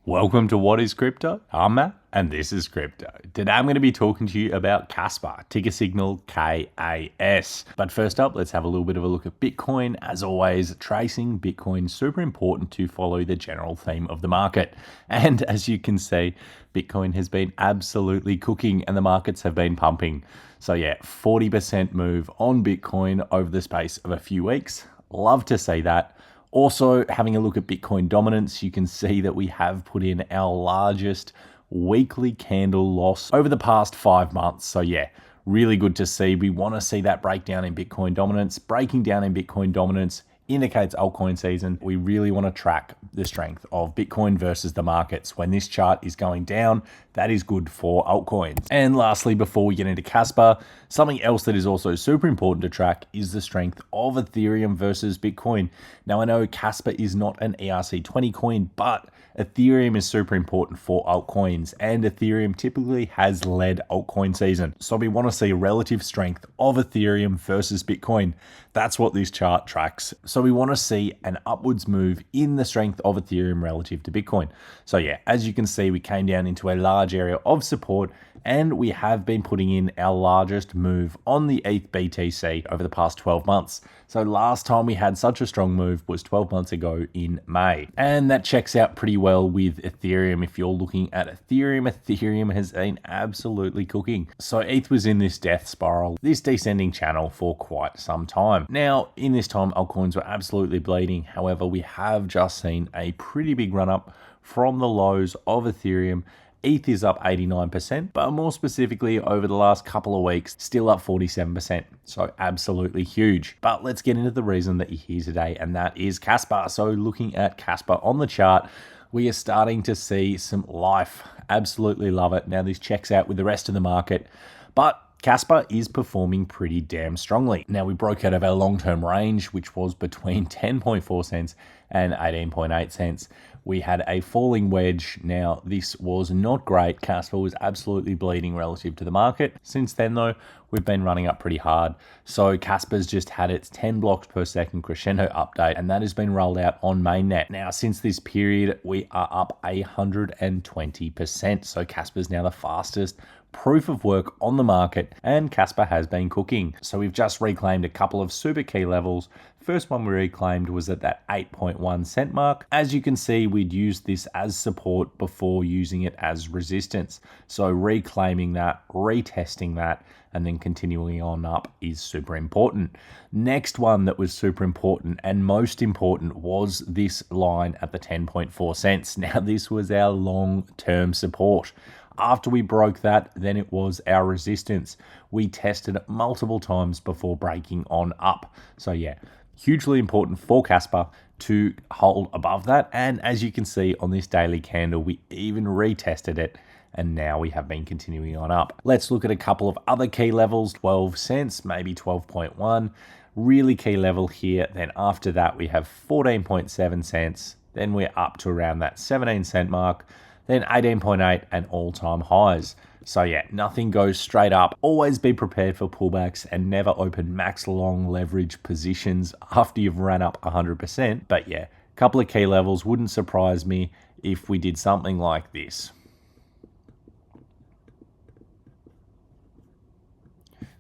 Welcome to What is Crypto? I'm Matt, and this is Crypto. Today I'm going to be talking to you about KASPA, ticker signal KAS. But first up, let's have a little bit of a look at Bitcoin. As always, tracing Bitcoin, super important to follow the general theme of the market. And as you can see, Bitcoin has been absolutely cooking and the markets have been pumping. So yeah, 40% move on Bitcoin over the space of a few weeks. Love to see that. Also, having a look at Bitcoin dominance, you can see that we have put in our largest weekly candle loss over the past 5 months. So yeah, really good to see. We want to see that breakdown in Bitcoin dominance. Breaking down in Bitcoin dominance indicates altcoin season. We really want to track the strength of Bitcoin versus the markets. When this chart is going down, that is good for altcoins. And lastly, before we get into KASPA, something else that is also super important to track is the strength of Ethereum versus Bitcoin. Now, I know KASPA is not an ERC20 coin, but Ethereum is super important for altcoins, and Ethereum typically has led altcoin season. So we want to see relative strength of Ethereum versus Bitcoin. That's what this chart tracks. So we want to see an upwards move in the strength of Ethereum relative to Bitcoin. So yeah, as you can see, we came down into a large area of support, and we have been putting in our largest move on the ETH BTC over the past 12 months. So last time we had such a strong move was 12 months ago in May. And that checks out pretty well with Ethereum. If you're looking at Ethereum, Ethereum has been absolutely cooking. So ETH was in this death spiral, this descending channel for quite some time. Now, in this time, altcoins were absolutely bleeding. However, we have just seen a pretty big run up from the lows of Ethereum. ETH is up 89%, but more specifically over the last couple of weeks, still up 47%. So absolutely huge. But let's get into the reason that you're here today, and that is KASPA. So looking at KASPA on the chart, we are starting to see some life. Absolutely love it. Now this checks out with the rest of the market, but KASPA is performing pretty damn strongly. Now we broke out of our long-term range, which was between 10.4 cents and 18.8 cents. We had a falling wedge. Now this was not great. KASPA was absolutely bleeding relative to the market. Since then though, we've been running up pretty hard. So KASPA's just had its 10 blocks per second crescendo update, and that has been rolled out on mainnet. Now since this period, we are up 120%. So KASPA's now the fastest proof of work on the market, and KASPA has been cooking. So we've just reclaimed a couple of super key levels. First one we reclaimed was at that 8.1 cent mark. As you can see, we'd used this as support before using it as resistance. So reclaiming that, retesting that, and then continuing on up is super important. Next one that was super important and most important was this line at the 10.4 cents. Now this was our long-term support. After we broke that, then it was our resistance. We tested it multiple times before breaking on up. So yeah, hugely important for KASPA to hold above that. And as you can see on this daily candle, we even retested it, and now we have been continuing on up. Let's look at a couple of other key levels, 12 cents, maybe 12.1, really key level here. Then after that, we have 14.7 cents. Then we're up to around that 17 cent mark. Then 18.8 and all-time highs. So yeah, nothing goes straight up. Always be prepared for pullbacks and never open max long leverage positions after you've ran up 100%. But yeah, a couple of key levels. Wouldn't surprise me if we did something like this.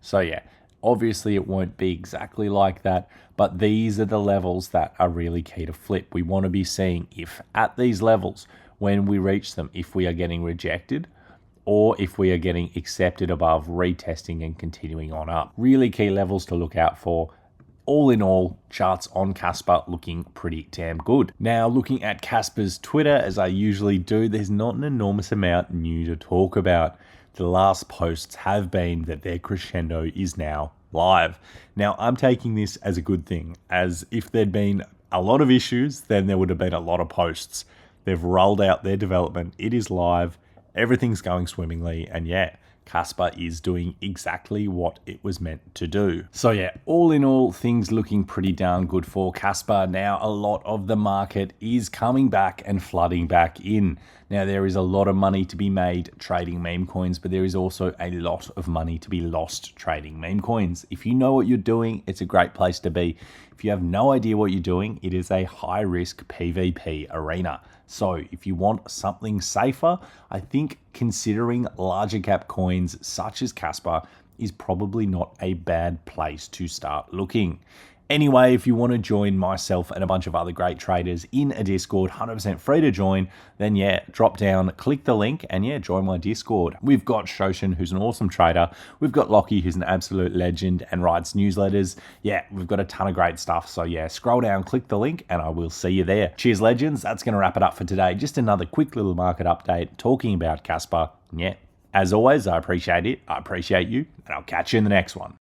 So yeah, obviously it won't be exactly like that, but these are the levels that are really key to flip. We want to be seeing if at these levels, when we reach them, if we are getting rejected or if we are getting accepted above, retesting and continuing on up. Really key levels to look out for. All in all, charts on KASPA looking pretty damn good. Now, looking at KASPA's Twitter, as I usually do, there's not an enormous amount new to talk about. The last posts have been that their crescendo is now live. Now, I'm taking this as a good thing, as if there'd been a lot of issues, then there would have been a lot of posts. They've rolled out their development. It is live. Everything's going swimmingly. And yeah, KASPA is doing exactly what it was meant to do. So yeah, all in all, things looking pretty darn good for KASPA. Now, a lot of the market is coming back and flooding back in. Now, there is a lot of money to be made trading meme coins, but there is also a lot of money to be lost trading meme coins. If you know what you're doing, it's a great place to be. If you have no idea what you're doing, it is a high-risk PvP arena. So if you want something safer, I think considering larger cap coins such as KASPA is probably not a bad place to start looking. Anyway, if you want to join myself and a bunch of other great traders in a Discord, 100% free to join, then yeah, drop down, click the link, and yeah, join my Discord. We've got Shoshin, who's an awesome trader. We've got Lockie, who's an absolute legend and writes newsletters. Yeah, we've got a ton of great stuff. So yeah, scroll down, click the link, and I will see you there. Cheers, legends. That's going to wrap it up for today. Just another quick little market update talking about KASPA. Yeah, as always, I appreciate it. I appreciate you, and I'll catch you in the next one.